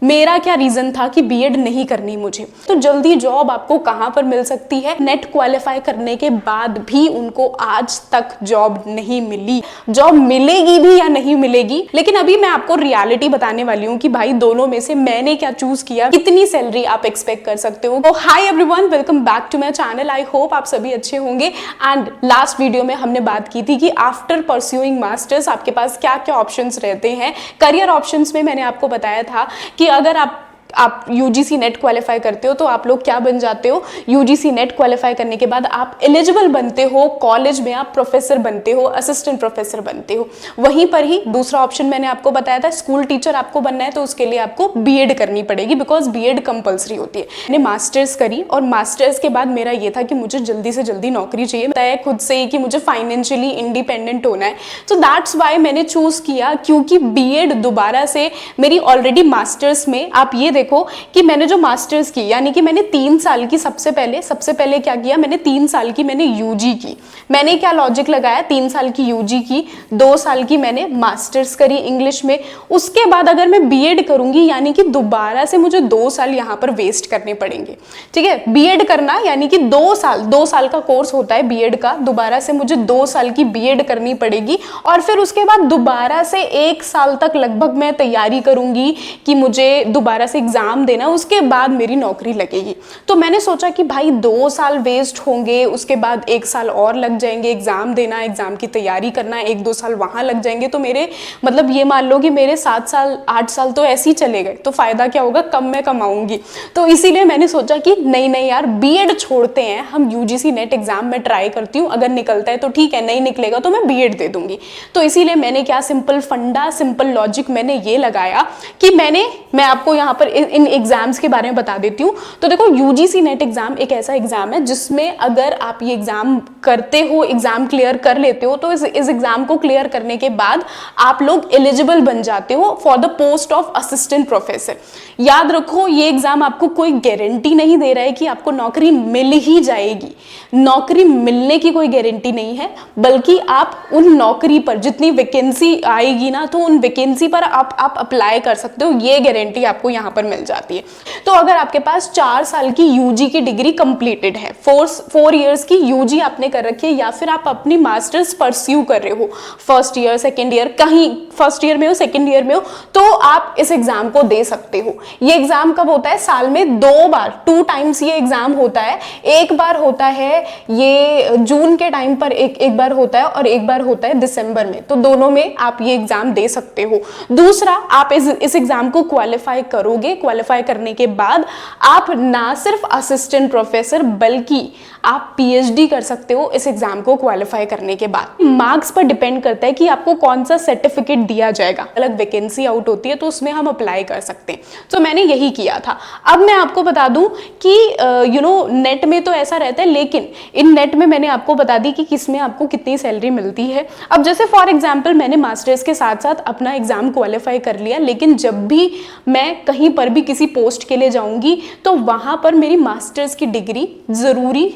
मेरा क्या रीजन था कि बीएड नहीं करनी मुझे। तो जल्दी जॉब आपको कहाँ पर मिल सकती है? नेट क्वालिफाई करने के बाद भी उनको आज तक जॉब नहीं मिली। जॉब मिलेगी भी या नहीं मिलेगी, लेकिन अभी मैं आपको रियलिटी बताने वाली हूँ कि भाई दोनों में से मैंने क्या चूज किया, कितनी सैलरी आप एक्सपेक्ट कर सकते हो। Hi everyone, welcome back to my channel. I hope आप सभी अच्छे होंगे। एंड लास्ट वीडियो में हमने बात की थी कि आफ्टर परस्यूइंग मास्टर्स आपके पास क्या क्या ऑप्शंस रहते हैं। करियर ऑप्शंस में मैंने आपको बताया था कि अगर आप यूजीसी नेट क्वालिफाई करते हो तो आप लोग क्या बन जाते हो, यूजीसी नेट क्वालिफाई करने के बाद आप एलिजिबल बनते हो, कॉलेज में आप प्रोफेसर बनते हो, असिस्टेंट प्रोफेसर बनते हो। वहीं पर ही दूसरा ऑप्शन मैंने आपको बताया था, स्कूल टीचर आपको बनना है तो उसके लिए आपको बीएड करनी पड़ेगी, बिकॉज बीएड कंपलसरी होती है। मैंने मास्टर्स करी और मास्टर्स के बाद मेरा ये था कि मुझे जल्दी से जल्दी नौकरी चाहिए, बताया खुद से ही कि मुझे फाइनेंशियली इंडिपेंडेंट होना है। तो दैट्स वाई मैंने चूज किया, क्योंकि बीएड दोबारा से मेरी ऑलरेडी मास्टर्स में, आप ये देखो कि मैंने जो मास्टर्स की, यानी कि मैंने 3 साल की सबसे पहले क्या किया, मैंने 3 साल की मैंने यूजी की। मैंने क्या लॉजिक लगाया, 3 साल की यूजी की, 2 साल की मैंने मास्टर्स करी इंग्लिश में। उसके बाद अगर मैं बीएड करूंगी, यानी कि दोबारा से मुझे 2 साल यहां पर वेस्ट करने पड़ेंगे। ठीक है, बीएड करना यानी कि 2 साल का कोर्स होता है बीएड का, दोबारा से मुझे 2 साल की बीएड करनी पड़ेगी। और फिर उसके बाद दोबारा से 1 साल तक लगभग मैं तैयारी करूंगी कि मुझे दोबारा से एग्जाम देना, उसके बाद मेरी नौकरी लगेगी। तो मैंने सोचा कि भाई 2 साल वेस्ट होंगे, उसके बाद 1 साल और लग जाएंगे एग्जाम देना, एग्जाम की तैयारी करना, 1-2 साल वहां लग जाएंगे, तो मेरे मतलब ये मान लो कि मेरे 7 साल 8 साल तो ऐसे ही चले गए। तो फायदा क्या होगा, कम मैं कमाऊंगी। तो इसीलिए मैंने सोचा कि नहीं यार, बीएड छोड़ते हैं, हम यूजीसी नेट एग्जाम में ट्राई करती हूँ, अगर निकलता है तो ठीक है, नहीं निकलेगा तो मैं बीएड दे दूंगी। तो इसीलिए मैंने क्या सिंपल फंडा, सिंपल लॉजिक मैंने ये लगाया कि मैं आपको यहाँ पर इन एग्जाम्स के बारे में बता देती हूँ। तो देखो, यूजीसी नेट एग्जाम एक ऐसा एग्जाम है जिसमें अगर आप ये एग्जाम करते हो, एग्जाम क्लियर कर लेते हो, तो इस एग्जाम को क्लियर करने के बाद आप लोग एलिजिबल बन जाते हो for the post of assistant professor. याद रखो, ये एग्जाम आपको कोई गारंटी नहीं दे रहा है कि आपको नौकरी मिल ही जाएगी। नौकरी मिलने की कोई गारंटी नहीं है, बल्कि आप उन नौकरी पर जितनी वैकेंसी आएगी ना, तो उन वैकेंसी पर आप अप्लाई कर सकते हो, ये गारंटी आपको यहाँ पर मिल जाती है। तो अगर आपके पास 4 साल की यूजी की डिग्री कंप्लीटेड है, 4 इयर्स की यूजी आपने कर रखी है, या फिर आप अपनी मास्टर्स परस्यू कर रहे हो, फर्स्ट ईयर सेकेंड ईयर, कहीं फर्स्ट ईयर में हो सेकेंड ईयर में हो, तो आप इस एग्जाम को दे सकते हो। ये एग्जाम कब होता है, साल में 2 बार, 2 टाइम्स ये एग्जाम होता है। एक बार होता है ये जून के टाइम पर एक बार होता है, और एक बार होता है दिसंबर में। तो दोनों में आप ये एग्जाम दे सकते हो। दूसरा, आप इस एग्जाम को क्वालिफाई करोगे, क्वालिफाई करने के बाद आप ना सिर्फ असिस्टेंट प्रोफेसर बल्कि आप पीएचडी कर सकते हो इस एग्जाम को क्वालिफाई करने के बाद। मार्क्स पर डिपेंड करता है कि आपको कौन सा सर्टिफिकेट दिया जाएगा। अलग वैकेंसी आउट होती है तो उसमें हम अप्लाई कर सकते हैं। तो मैंने यही किया था। अब मैं आपको बता दूं कि नेट में तो ऐसा रहता है, लेकिन इन नेट में मैंने आपको बता दी कि किसमें आपको कितनी सैलरी मिलती है। अब जैसे फॉर एग्जाम्पल मैंने मास्टर्स के साथ साथ अपना एग्जाम क्वालिफाई कर लिया, लेकिन जब भी मैं कहीं पर भी किसी पोस्ट के लिए जाऊंगी तो वहां पर मेरी मास्टर्स की डिग्री जरूरी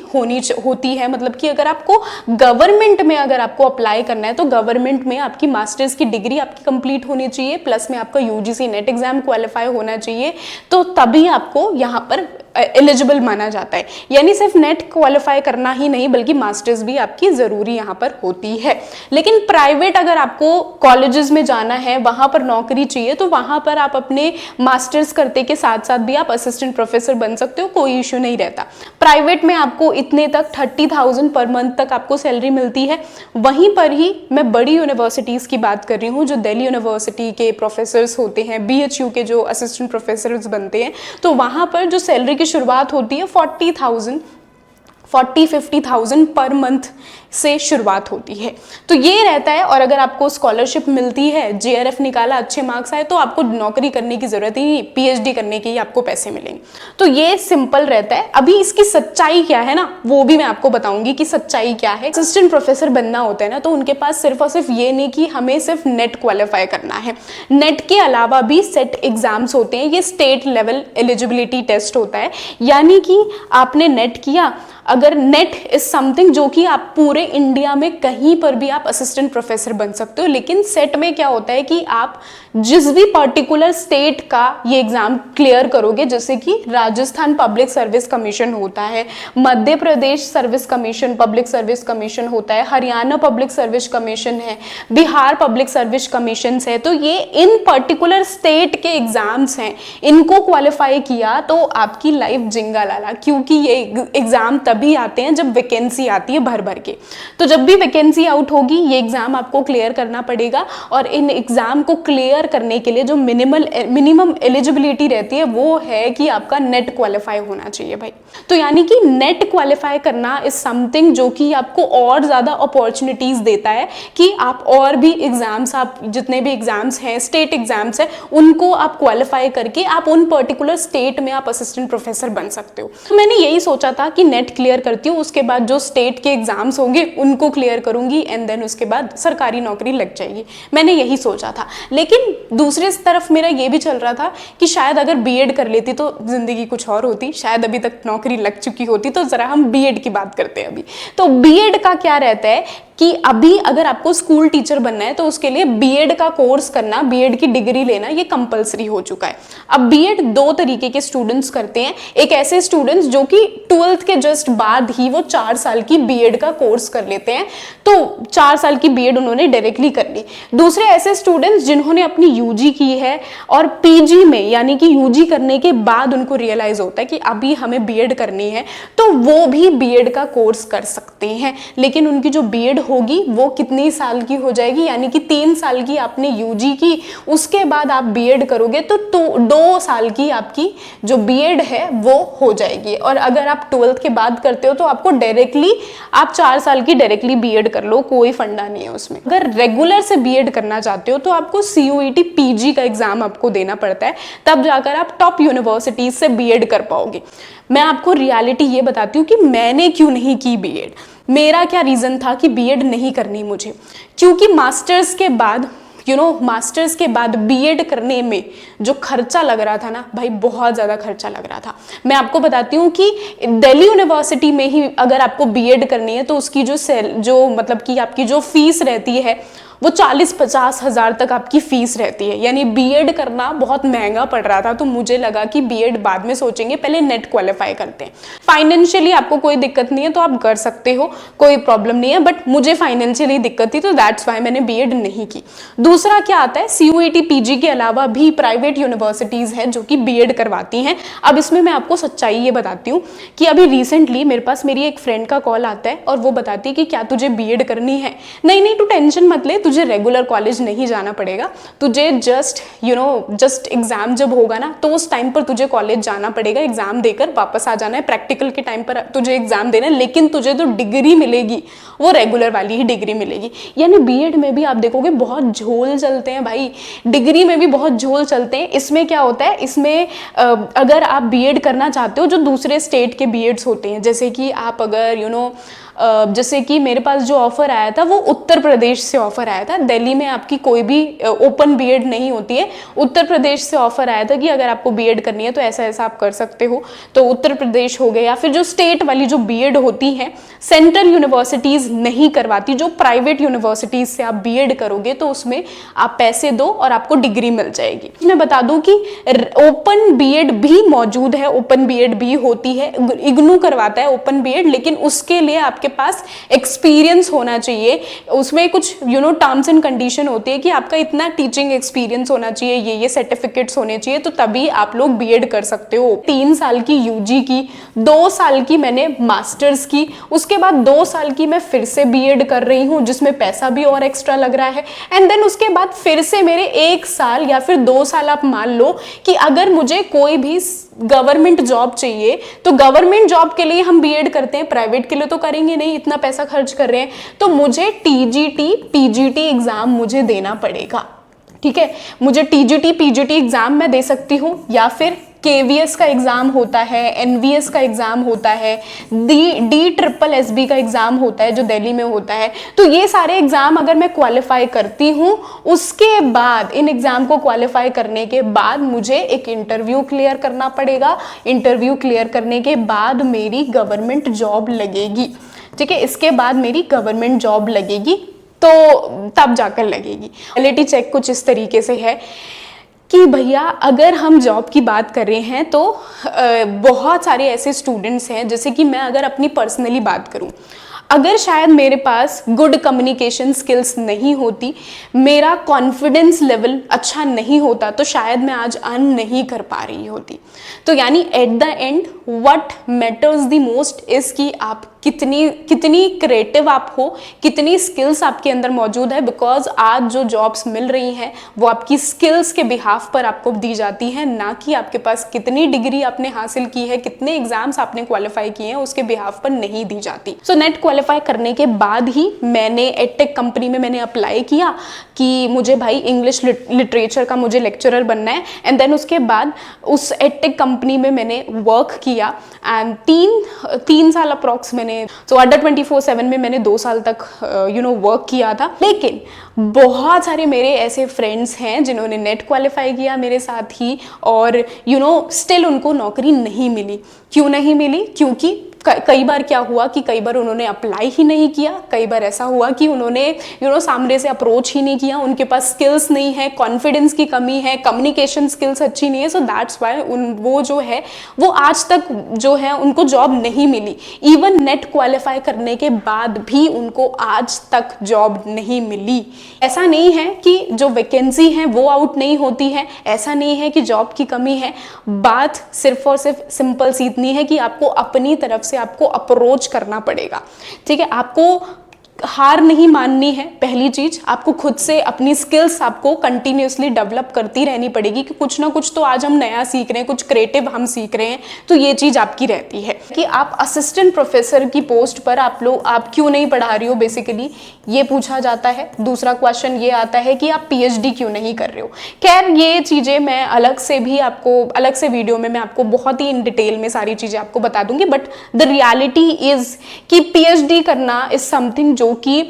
होती है। मतलब कि अगर आपको गवर्नमेंट में अगर आपको अप्लाई करना है तो गवर्नमेंट में आपकी मास्टर्स की डिग्री आपकी कंप्लीट होनी चाहिए, प्लस में आपका यूजीसी नेट एग्जाम क्वालिफाई होना चाहिए, तो तभी आपको यहां पर एलिजिबल माना जाता है। यानी सिर्फ नेट क्वालिफाई करना ही नहीं, बल्कि मास्टर्स भी आपकी जरूरी यहाँ पर होती है। लेकिन प्राइवेट अगर आपको कॉलेजेस में जाना है, वहां पर नौकरी चाहिए, तो वहां पर आप अपने मास्टर्स करते के साथ साथ भी आप असिस्टेंट प्रोफेसर बन सकते हो, कोई इश्यू नहीं रहता। प्राइवेट में आपको इतने तक 30,000 पर मंथ तक आपको सैलरी मिलती है। वहीं पर ही मैं बड़ी यूनिवर्सिटीज की बात कर रही हूँ, जो दिल्ली यूनिवर्सिटी के प्रोफेसर्स होते हैं, बीएचयू के जो असिस्टेंट प्रोफेसर्स बनते हैं, तो वहां पर जो सैलरी की शुरुआत होती है 40-50,000 पर मंथ से शुरुआत होती है। तो ये रहता है। और अगर आपको स्कॉलरशिप मिलती है, जेआरएफ निकाला, अच्छे मार्क्स आए, तो आपको नौकरी करने की जरूरत ही नहीं, पीएचडी करने के ही आपको पैसे मिलेंगे। तो ये सिंपल रहता है। अभी इसकी सच्चाई क्या है ना, वो भी मैं आपको बताऊंगी कि सच्चाई क्या है। असिस्टेंट प्रोफेसर बनना होता है ना, तो उनके पास सिर्फ और सिर्फ ये नहीं कि हमें सिर्फ नेट क्वालिफाई करना है, नेट के अलावा भी सेट एग्जाम्स होते हैं। ये स्टेट लेवल एलिजिबिलिटी टेस्ट होता है, यानी कि आपने नेट किया, अगर नेट इज समथिंग जो कि आप पूरे इंडिया में कहीं पर भी आप असिस्टेंट प्रोफेसर बन सकते हो, लेकिन सेट में क्या होता है कि आप जिस भी पर्टिकुलर स्टेट का ये एग्जाम क्लियर करोगे, जैसे कि राजस्थान पब्लिक सर्विस कमीशन होता है, Madhya Pradesh service commission public service commission होता है, हरियाणा पब्लिक सर्विस कमीशन है, बिहार पब्लिक सर्विस कमीशन है, तो ये इन पर्टिकुलर स्टेट के एग्जाम्स हैं, इनको क्वालिफाई किया तो आपकी लाइफ जिंगा लाला, क्योंकि ये एग्जाम तभी आते हैं जब वैकेंसी आती है भर भर के। तो जब भी वैकेंसी आउट होगी ये एग्जाम आपको क्लियर करना पड़ेगा, और इन एग्जाम को क्लियर करने के लिए जो मिनिमम एलिजिबिलिटी रहती है वो है कि आपका नेट क्वालिफाई होना चाहिए भाई। तो यानी कि नेट क्वालिफाई करना इज समथिंग जो कि आपको और ज्यादा अपॉर्चुनिटीज देता है कि आप और भी एग्जाम्स, आप जितने भी एग्जाम्स हैं, स्टेट एग्जाम्स हैं, उनको आप क्वालिफाई करके आप उन पर्टिकुलर स्टेट में आप असिस्टेंट प्रोफेसर बन सकते हो। तो मैंने यही सोचा था कि नेट क्लियर करती हूँ, उसके बाद जो स्टेट के एग्जाम्स होंगे उनको क्लियर करूंगी एंड देन उसके बाद सरकारी नौकरी लग जाएगी। मैंने यही सोचा था, लेकिन दूसरे तरफ मेरा ये भी चल रहा था कि शायद अगर बीएड कर लेती तो जिंदगी कुछ और होती, शायद अभी तक नौकरी लग चुकी होती। तो जरा हम बीएड की बात करते हैं अभी। तो बीएड का क्या रहता है कि अभी अगर आपको स्कूल टीचर बनना है तो उसके लिए बीएड का कोर्स करना, बीएड की डिग्री लेना ये कंपलसरी हो चुका है। अब बीएड दो तरीके के स्टूडेंट्स करते हैं, एक ऐसे स्टूडेंट्स जो कि 12th के जस्ट बाद ही वो 4 साल की बीएड का कोर्स कर लेते हैं, तो 4 साल की बीएड उन्होंने डायरेक्टली कर ली। दूसरे ऐसे स्टूडेंट्स जिन्होंने अपनी यूजी की है और पीजी में यानी कि यूजी करने के बाद उनको रियलाइज होता है कि अभी हमें बीएड करनी है, तो वो भी बीएड का कोर्स कर सकते हैं। लेकिन उनकी जो बीएड होगी वो कितनी साल की हो जाएगी, यानी कि 3 साल की आपने यूजी की, उसके बाद आप बीएड करोगे तो 2 साल की आपकी जो बीएड है वो हो जाएगी। और अगर आप 12th के बाद करते हो तो आपको डायरेक्टली आप 4 साल की डायरेक्टली बीएड कर लो, कोई फंडा नहीं है उसमें। अगर रेगुलर से बीएड करना चाहते हो तो आपको सीयूईटी पीजी का एग्जाम आपको देना पड़ता है, तब जाकर आप टॉप यूनिवर्सिटीज से बीएड कर पाओगे। मैं आपको रियलिटी ये बताती हूँ कि मैंने क्यों नहीं की बीएड। मेरा क्या रीजन था कि बीएड नहीं करनी मुझे, क्योंकि मास्टर्स के बाद मास्टर्स के बाद बीएड करने में जो खर्चा लग रहा था ना भाई, बहुत ज़्यादा खर्चा लग रहा था। मैं आपको बताती हूँ कि दिल्ली यूनिवर्सिटी में ही अगर आपको बीएड करनी है तो उसकी जो मतलब कि आपकी जो फीस रहती है वो 40-50 हज़ार तक आपकी फीस रहती है। यानी बीएड करना बहुत महंगा पड़ रहा था, तो मुझे लगा कि बीएड बाद में सोचेंगे, पहले नेट क्वालिफाई करते हैं। फाइनेंशियली आपको कोई दिक्कत नहीं है तो आप कर सकते हो, कोई प्रॉब्लम नहीं है, बट मुझे फाइनेंशियली दिक्कत थी तो दैट्स वाई मैंने बीएड नहीं की। दूसरा क्या आता है, सीयूईटी पीजी के अलावा भी प्राइवेट यूनिवर्सिटीज़ हैं जो कि बीएड करवाती हैं। अब इसमें मैं आपको सच्चाई ये बताती हूँ कि अभी रिसेंटली मेरे पास मेरी एक फ्रेंड का कॉल आता है और वो बताती है कि क्या तुझे बीएड करनी है? नहीं, तू टेंशन मत ले, तुझे रेगुलर कॉलेज नहीं जाना पड़ेगा, तुझे जस्ट एग्जाम जब होगा ना तो उस टाइम पर तुझे कॉलेज जाना पड़ेगा, एग्जाम देकर वापस आ जाना है, प्रैक्टिकल के टाइम पर तुझे एग्जाम देना है, लेकिन तुझे तो डिग्री मिलेगी वो रेगुलर वाली ही डिग्री मिलेगी। यानी बीएड में भी आप देखोगे बहुत झोल चलते हैं भाई, डिग्री में भी बहुत झोल चलते हैं। इसमें क्या होता है, इसमें अगर आप बीएड करना चाहते हो जो दूसरे स्टेट के बीएड्स होते हैं, जैसे कि आप अगर जैसे कि मेरे पास जो ऑफर आया था वो उत्तर प्रदेश से ऑफर आया था। दिल्ली में आपकी कोई भी ओपन बीएड नहीं होती है, उत्तर प्रदेश से ऑफर आया था कि अगर आपको बीएड करनी है तो ऐसा ऐसा आप कर सकते हो, तो उत्तर प्रदेश हो गया। या फिर जो स्टेट वाली जो बीएड होती है सेंट्रल यूनिवर्सिटीज नहीं करवाती, जो प्राइवेट यूनिवर्सिटीज से आप बीएड करोगे तो उसमें आप पैसे दो और आपको डिग्री मिल जाएगी। मैं बता दूं कि ओपन बीएड भी मौजूद है, ओपन बीएड भी होती है, इग्नू करवाता है ओपन बीएड, लेकिन उसके लिए आपके पास एक्सपीरियंस होना चाहिए। उसमें कुछ टर्म्स एंड कंडीशन होती है कि आपका इतना टीचिंग एक्सपीरियंस होना चाहिए, ये सर्टिफिकेट्स होने चाहिए, तो तभी आप लोग बीएड कर सकते हो। 3 साल की यूजी की, 2 साल की मैंने मास्टर्स की, उसके बाद 2 साल की मैं फिर से बीएड कर रही हूँ जिसमें पैसा भी और एक्स्ट्रा लग रहा है, एंड देन उसके बाद फिर से मेरे 1 साल या फिर 2 साल आप मान लो कि अगर मुझे कोई भी गवर्नमेंट जॉब चाहिए तो गवर्नमेंट जॉब के लिए हम बीएड करते हैं, प्राइवेट के लिए तो करेंगे नहीं, इतना पैसा खर्च कर रहे हैं, तो मुझे टीजीटी पीजीटी एग्जाम मुझे देना पड़ेगा। ठीक है, मुझे टीजीटी पीजीटी एग्जाम मैं दे सकती हूँ या फिर KVS का एग्ज़ाम होता है, NVS का एग्ज़ाम होता है, DSSB का एग्ज़ाम होता है जो दिल्ली में होता है। तो ये सारे एग्ज़ाम अगर मैं क्वालिफाई करती हूँ, उसके बाद इन एग्ज़ाम को क्वालिफाई करने के बाद मुझे एक इंटरव्यू क्लियर करना पड़ेगा। इंटरव्यू क्लियर करने के बाद मेरी गवर्नमेंट जॉब लगेगी, ठीक है। इसके बाद मेरी गवर्नमेंट जॉब लगेगी, तो तब जाकर लगेगी। रियलिटी चेक कुछ इस तरीके से है कि भैया अगर हम जॉब की बात कर रहे हैं तो बहुत सारे ऐसे स्टूडेंट्स हैं, जैसे कि मैं अगर अपनी पर्सनली बात करूं, अगर शायद मेरे पास गुड कम्युनिकेशन स्किल्स नहीं होती, मेरा कॉन्फिडेंस लेवल अच्छा नहीं होता, तो शायद मैं आज अर्न नहीं कर पा रही होती। तो यानी at the end what matters the most is कि आप कितनी क्रिएटिव आप हो, कितनी स्किल्स आपके अंदर मौजूद है। बिकॉज आज जो जॉब्स मिल रही हैं वो आपकी स्किल्स के बिहाफ पर आपको दी जाती है, ना कि आपके पास कितनी डिग्री आपने हासिल की है, कितने एग्जाम्स आपने क्वालिफाई किए हैं उसके बिहाफ पर नहीं दी जाती। सो नेट क्वालिफाई करने के बाद ही मैंने एडटेक कंपनी में मैंने अप्लाई किया कि मुझे भाई इंग्लिश लिटरेचर का मुझे लेक्चरर बनना है। एंड देन उसके बाद उस एडटेक कंपनी में मैंने वर्क किया एंड तीन साल अप्रॉक्स मैंने तो अड्डा 24/7 में मैंने 2 साल तक वर्क किया था। लेकिन बहुत सारे मेरे ऐसे फ्रेंड्स हैं जिन्होंने नेट क्वालिफाई किया मेरे साथ ही, और स्टिल उनको नौकरी नहीं मिली। क्यों नहीं मिली? क्योंकि कई बार क्या हुआ कि कई बार उन्होंने अप्लाई ही नहीं किया, कई बार ऐसा हुआ कि उन्होंने सामने से अप्रोच ही नहीं किया, उनके पास स्किल्स नहीं है, कॉन्फिडेंस की कमी है, कम्युनिकेशन स्किल्स अच्छी नहीं है। सो दैट्स वाई वो जो है वो आज तक जो है उनको जॉब नहीं मिली। इवन नेट क्वालिफाई करने के बाद भी उनको आज तक जॉब नहीं मिली। ऐसा नहीं है कि जो वैकेंसी है वो आउट नहीं होती है, ऐसा नहीं है कि जॉब की कमी है। बात सिर्फ और सिर्फ सिंपल सी इतनी है कि आपको अपनी तरफ से आपको अप्रोच करना पड़ेगा, ठीक है। आपको हार नहीं माननी है। पहली चीज, आपको खुद से अपनी स्किल्स आपको कंटिन्यूसली डेवलप करती रहनी पड़ेगी कि कुछ ना कुछ तो आज हम नया सीख रहे हैं, कुछ क्रिएटिव हम सीख रहे हैं, तो ये चीज आपकी रहती है कि आप असिस्टेंट प्रोफेसर की पोस्ट पर आप क्यों नहीं पढ़ा रही हो, बेसिकली ये पूछा जाता है। दूसरा क्वेश्चन ये आता है कि आप PhD क्यों नहीं कर रहे हो। खैर ये चीजें मैं अलग से वीडियो में मैं आपको बहुत ही इन डिटेल में सारी चीजें आपको बता दूंगी। बट द रियलिटी इज कि PhD करना इज समथिंग जो कि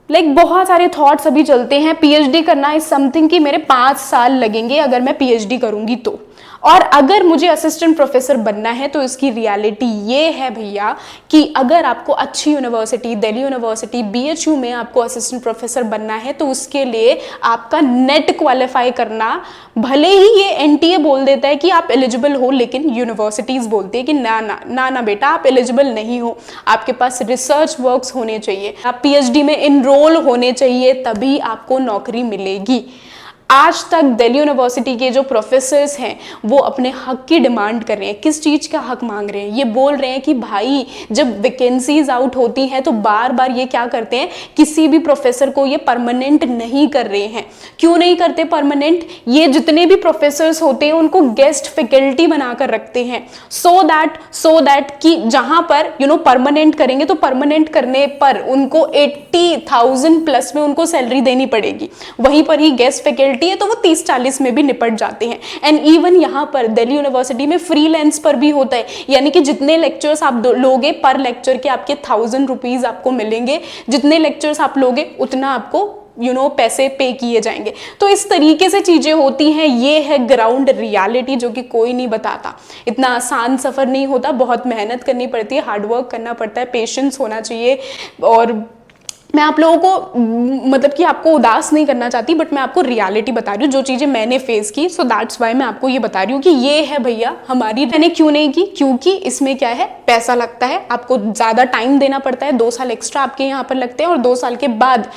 बहुत सारे थॉट्स अभी चलते हैं। PhD करना इज समथिंग कि मेरे 5 साल लगेंगे अगर मैं PhD करूंगी तो, और अगर मुझे असिस्टेंट प्रोफेसर बनना है तो इसकी रियलिटी ये है भैया कि अगर आपको अच्छी यूनिवर्सिटी, दिल्ली यूनिवर्सिटी, BHU में आपको असिस्टेंट प्रोफेसर बनना है तो उसके लिए आपका नेट क्वालिफाई करना, भले ही ये NTA बोल देता है कि आप एलिजिबल हो, लेकिन यूनिवर्सिटीज बोलती है कि ना बेटा आप एलिजिबल नहीं हो, आपके पास रिसर्च वर्क्स होने चाहिए, आप PhD में इनरोल होने चाहिए, तभी आपको नौकरी मिलेगी। आज तक दिल्ली यूनिवर्सिटी के जो प्रोफेसर्स हैं वो अपने हक की डिमांड कर रहे हैं। किस चीज़ का हक मांग रहे हैं? ये बोल रहे हैं कि भाई जब वैकेंसीज आउट होती हैं तो बार बार ये क्या करते हैं, किसी भी प्रोफेसर को ये परमानेंट नहीं कर रहे हैं। क्यों नहीं करते परमानेंट? ये जितने भी प्रोफेसर्स होते हैं उनको गेस्ट फैकल्टी बनाकर रखते हैं, सो दैट कि जहां पर परमानेंट करेंगे तो परमानेंट करने पर उनको 80,000 प्लस में उनको सैलरी देनी पड़ेगी। वहीं पर ही गेस्ट फैकल्टी है तो वो 30-40 में भी निपट जाते हैं। एंड इवन यहाँ पर दिल्ली यूनिवर्सिटी में फ्रीलांस पर भी होता है, यानी कि जितने लेक्चर्स आप लोगे पर लेक्चर के आपके 1000 रुपीज आपको मिलेंगे, जितने लेक्चर्स आप लोगे उतना आपको पैसे पे किए जाएंगे। तो इस तरीके से चीजें होती हैं। ये है ग्राउंड रियलिटी जो कि कोई नहीं बताता। इतना आसान सफर नहीं होता, बहुत मेहनत करनी पड़ती है, हार्डवर्क करना पड़ता है, पेशेंस होना चाहिए। और मैं आप लोगों को मतलब कि आपको उदास नहीं करना चाहती, बट मैं आपको रियलिटी बता रही हूँ जो चीज़ें मैंने फेस की। सो दैट्स वाई मैं आपको ये बता रही हूँ कि ये है भैया हमारी। मैंने क्यों नहीं की? क्योंकि इसमें क्या है, पैसा लगता है, आपको ज़्यादा टाइम देना पड़ता है, 2 साल एक्स्ट्रा आपके यहाँ पर लगते हैं। और 2 साल के बाद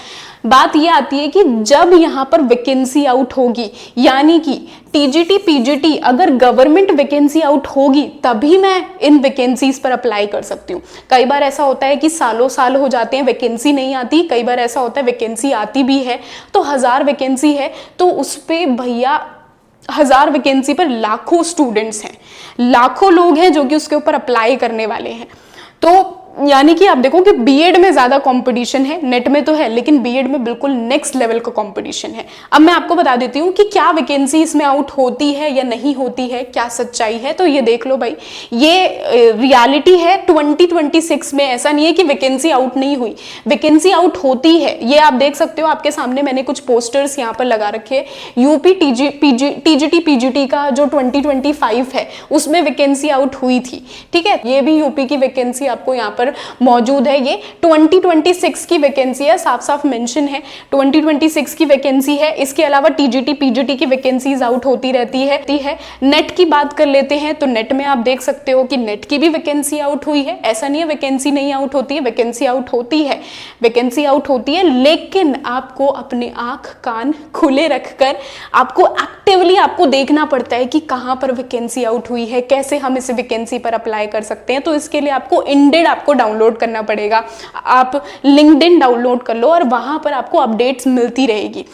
बात ये आती है कि जब यहाँ पर वैकेंसी आउट होगी, यानी कि TGT PGT अगर गवर्नमेंट वैकेंसी आउट होगी तभी मैं इन वैकेंसीज पर अप्लाई कर सकती हूँ। कई बार ऐसा होता है कि सालों साल हो जाते हैं, वैकेंसी नहीं आती। कई बार ऐसा होता है वैकेंसी आती भी है तो 1000 वैकेंसी है तो उस पर भैया 1000 वैकेंसी पर लाखों स्टूडेंट्स हैं, लाखों लोग हैं जो कि उसके ऊपर अप्लाई करने वाले हैं। तो यानी कि आप देखो कि बीएड में ज्यादा कंपटीशन है, नेट में तो है लेकिन बीएड में बिल्कुल नेक्स्ट लेवल का कंपटीशन है। अब मैं आपको बता देती हूँ कि क्या वैकेंसी इसमें आउट होती है या नहीं होती है, क्या सच्चाई है। तो ये देख लो भाई, ये रियलिटी है 2026 में। ऐसा नहीं है कि वैकेंसी आउट नहीं हुई, वैकेंसी आउट होती है। ये आप देख सकते हो, आपके सामने मैंने कुछ पोस्टर्स यहाँ पर लगा रखे हैं। यूपी टीजीटी पीजीटी का जो 2025 है उसमें वैकेंसी आउट हुई थी, ठीक है। ये भी यूपी की वैकेंसी आपको यहाँ पर मौजूद है। ये 2026 की वैकेंसी है, साफ साफ मेंशन है 2026 की वैकेंसी है। इसके अलावा टीजीटी पीजीटी की वैकेंसीज आउट होती रहती है। नेट की बात कर लेते हैं तो नेट में आप देख सकते हो कि नेट की भी वैकेंसी आउट हुई है। ऐसा नहीं है वैकेंसी नहीं आउट होती है, वैकेंसी आउट होती है, वैकेंसी आउट होती है। लेकिन आपको अपने आंख कान खुले रखकर आपको एक्टिवली आपको देखना पड़ता है कि कहां पर वैकेंसी आउट हुई है, कैसे हम इस वैकेंसी पर अप्लाई कर सकते हैं। तो इसके लिए आपको इंडेड आपको डाउनलोड करना पड़ेगा। आप लिंक्डइन डाउनलोड कर लो और वहां पर आपको अपडेट्स मिलती रहेगी।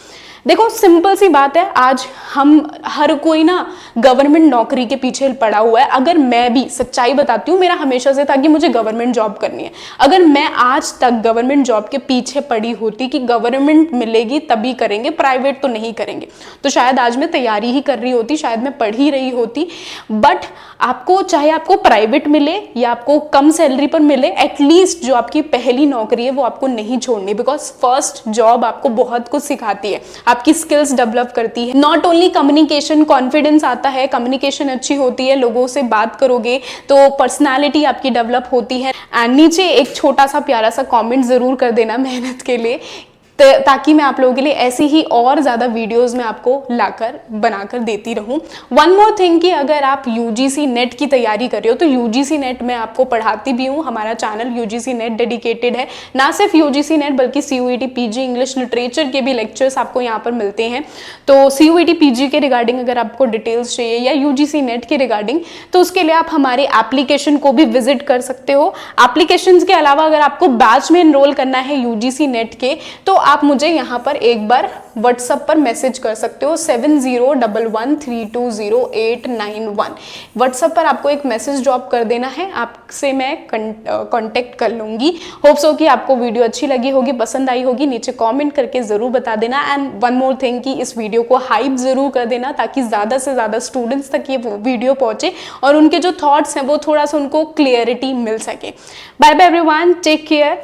देखो सिंपल सी बात है, आज हम हर कोई ना गवर्नमेंट नौकरी के पीछे पड़ा हुआ है। अगर मैं भी सच्चाई बताती हूँ, मेरा हमेशा से था कि मुझे गवर्नमेंट जॉब करनी है। अगर मैं आज तक गवर्नमेंट जॉब के पीछे पड़ी होती कि गवर्नमेंट मिलेगी तभी करेंगे, प्राइवेट तो नहीं करेंगे, तो शायद आज मैं तैयारी ही कर रही होती, शायद मैं पढ़ ही रही होती। बट आपको चाहे आपको प्राइवेट मिले या आपको कम सैलरी पर मिले, एटलीस्ट जो आपकी पहली नौकरी है वो आपको नहीं छोड़नी। बिकॉज फर्स्ट जॉब आपको बहुत कुछ सिखाती है, आपकी स्किल्स डेवलप करती है। नॉट ओनली कम्युनिकेशन, कॉन्फिडेंस आता है, कम्युनिकेशन अच्छी होती है, लोगों से बात करोगे तो पर्सनालिटी आपकी डेवलप होती है। एंड नीचे एक छोटा सा प्यारा सा कमेंट जरूर कर देना मेहनत के लिए, ताकि मैं आप लोगों के लिए ऐसी ही और ज़्यादा वीडियोस में आपको लाकर बनाकर देती रहूं। वन मोर थिंग कि अगर आप यूजीसी नेट की तैयारी कर रहे हो तो यूजीसी नेट में आपको पढ़ाती भी हूँ। हमारा चैनल यूजीसी नेट डेडिकेटेड है, ना सिर्फ यूजीसी नेट बल्कि सीयूईटी पीजी इंग्लिश लिटरेचर के भी लेक्चर्स आपको यहाँ पर मिलते हैं। तो सीयूईटी पीजी के रिगार्डिंग अगर आपको डिटेल्स चाहिए या यूजीसी नेट के रिगार्डिंग, तो उसके लिए आप हमारे एप्लीकेशन को भी विजिट कर सकते हो। एप्लीकेशन के अलावा अगर आपको बैच में एनरोल करना है यूजीसी नेट के, तो आप मुझे यहाँ पर एक बार व्हाट्सएप पर मैसेज कर सकते हो 7011320891। व्हाट्सएप पर आपको एक मैसेज ड्रॉप कर देना है, आपसे मैं कांटेक्ट कर लूंगी। होप्स हो कि आपको वीडियो अच्छी लगी होगी, पसंद आई होगी। नीचे कमेंट करके जरूर बता देना। एंड वन मोर थिंग कि इस वीडियो को हाइप जरूर कर देना ताकि ज्यादा से ज्यादा स्टूडेंट्स तक ये वीडियो पहुंचे और उनके जो थॉट्स हैं वो थोड़ा सा उनको क्लियरिटी मिल सके। Bye bye everyone, take care.